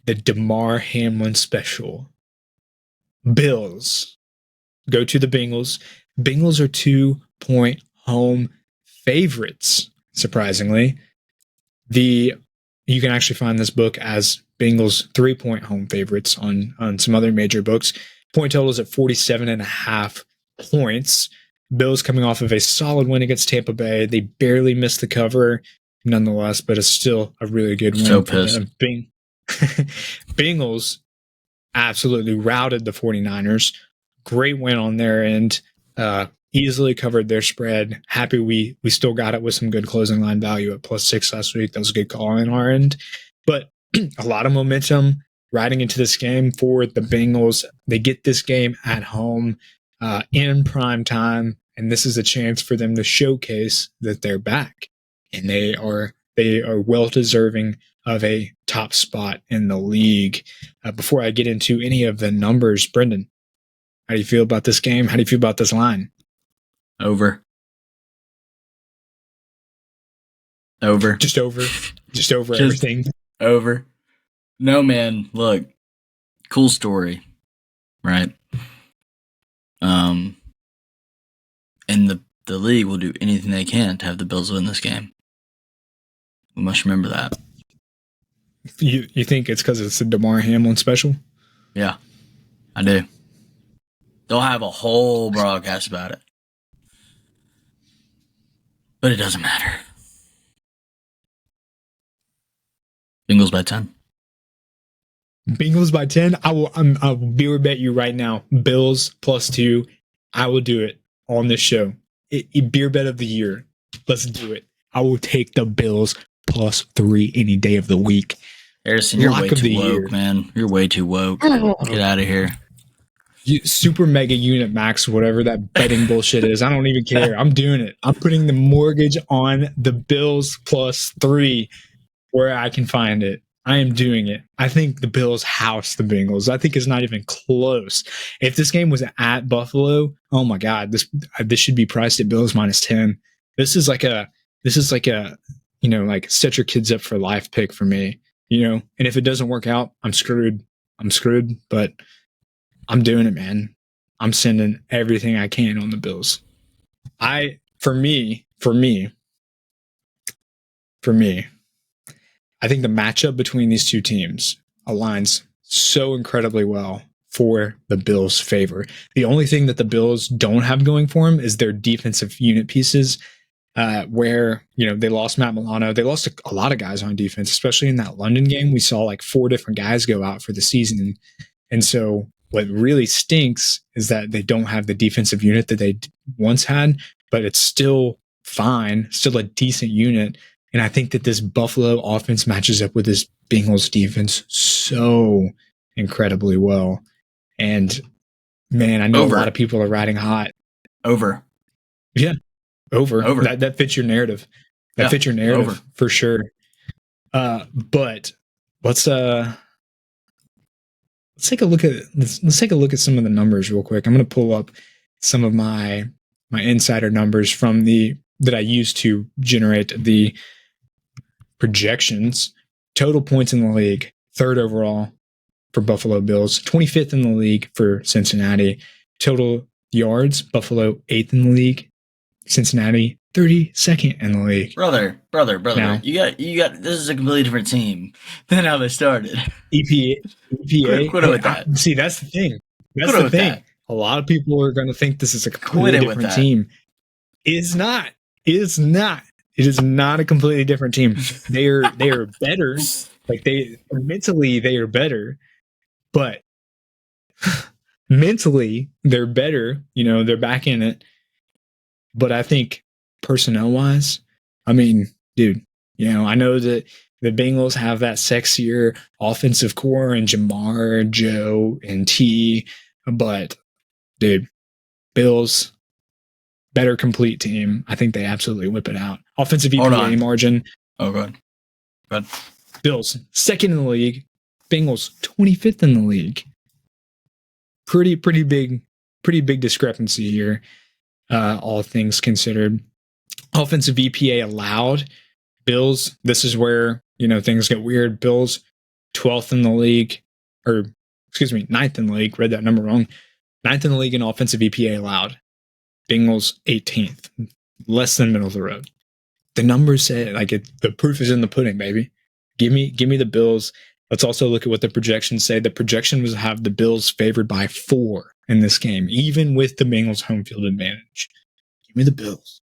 the Damar Hamlin special. Bills go to the Bengals. Bengals are 2-point home favorites, surprisingly. You can actually find this book as Bengals 3-point home favorites on some other major books. Point total is at 47.5 points. Bills coming off of a solid win against Tampa Bay. They barely missed the cover, nonetheless, but it's still a really good win. So pissed. Bengals absolutely routed the 49ers. Great win on their end. Easily covered their spread. Happy we still got it with some good closing line value at +6 last week. That was a good call on our end. But a lot of momentum riding into this game for the Bengals. They get this game at home in prime time, and this is a chance for them to showcase that they're back. And they are well deserving of a top spot in the league. Before I get into any of the numbers, Brendan, how do you feel about this game? How do you feel about this line? Over. Just over everything. Over. No, man. Look, cool story, right? And the league will do anything they can to have the Bills win this game. We must remember that. You think it's because it's a Damar Hamlin special? Yeah, I do. They'll have a whole broadcast about it. But it doesn't matter. Bengals by 10. Bengals by 10. I will beer bet you right now. Bills +2. I will do it on this show. Beer bet of the year. Let's do it. I will take the Bills +3 any day of the week. Harrison, you're way too woke, man. You're way too woke. Get out of here. Super mega unit max, whatever that betting bullshit is. I don't even care. I'm doing it. I'm putting the mortgage on the Bills +3 where I can find it. I am doing it. I think the Bills house the Bengals. I think it's not even close. If this game was at Buffalo, oh my God, this should be priced at Bills -10. This is like a like set your kids up for life pick for me, And if it doesn't work out, I'm screwed. But I'm doing it, man. I'm sending everything I can on the Bills. For me, I think the matchup between these two teams aligns so incredibly well for the Bills' favor. The only thing that the Bills don't have going for them is their defensive unit pieces, where, they lost Matt Milano. They lost a lot of guys on defense, especially in that London game. We saw like 4 different guys go out for the season. And so what really stinks is that they don't have the defensive unit that they once had, but it's still fine, still a decent unit. And I think that this Buffalo offense matches up with this Bengals defense so incredibly well. And man, I know a lot of people are riding hot. Over. Yeah. Over. That fits your narrative. That fits your narrative for sure. But let's take a look at some of the numbers real quick. I'm going to pull up some of my insider numbers from that I used to generate the projections. Total points in the league, 3rd overall for Buffalo Bills, 25th in the league for Cincinnati. Total yards, Buffalo 8th in the league, Cincinnati 32nd in the league. Brother. Now, you got. This is a completely different team than how they started. EPA. Quit with that. See, that's the thing. That's the thing. That. A lot of people are going to think this is a completely different team. It is not. It is not. It is not a completely different team. They are better. Like mentally they are better, but mentally they're better. They're back in it. But I think personnel wise, I mean, dude, I know that the Bengals have that sexier offensive core and Jamar, Joe, and T, but dude, Bills, better complete team. I think they absolutely whip it out. Offensive EPA margin. Oh, good. Bills, 2nd in the league. Bengals, 25th in the league. Pretty big discrepancy here, all things considered. Offensive EPA allowed. Bills, this is where, things get weird. Bills, 12th in the league, or excuse me, 9th in the league. Read that number wrong. 9th in the league in offensive EPA allowed. Bengals 18th, less than middle of the road. The numbers say the proof is in the pudding, baby. Give me the Bills. Let's also look at what the projections say. The projection was to have the Bills favored by 4 in this game, even with the Bengals home field advantage. Give me the Bills.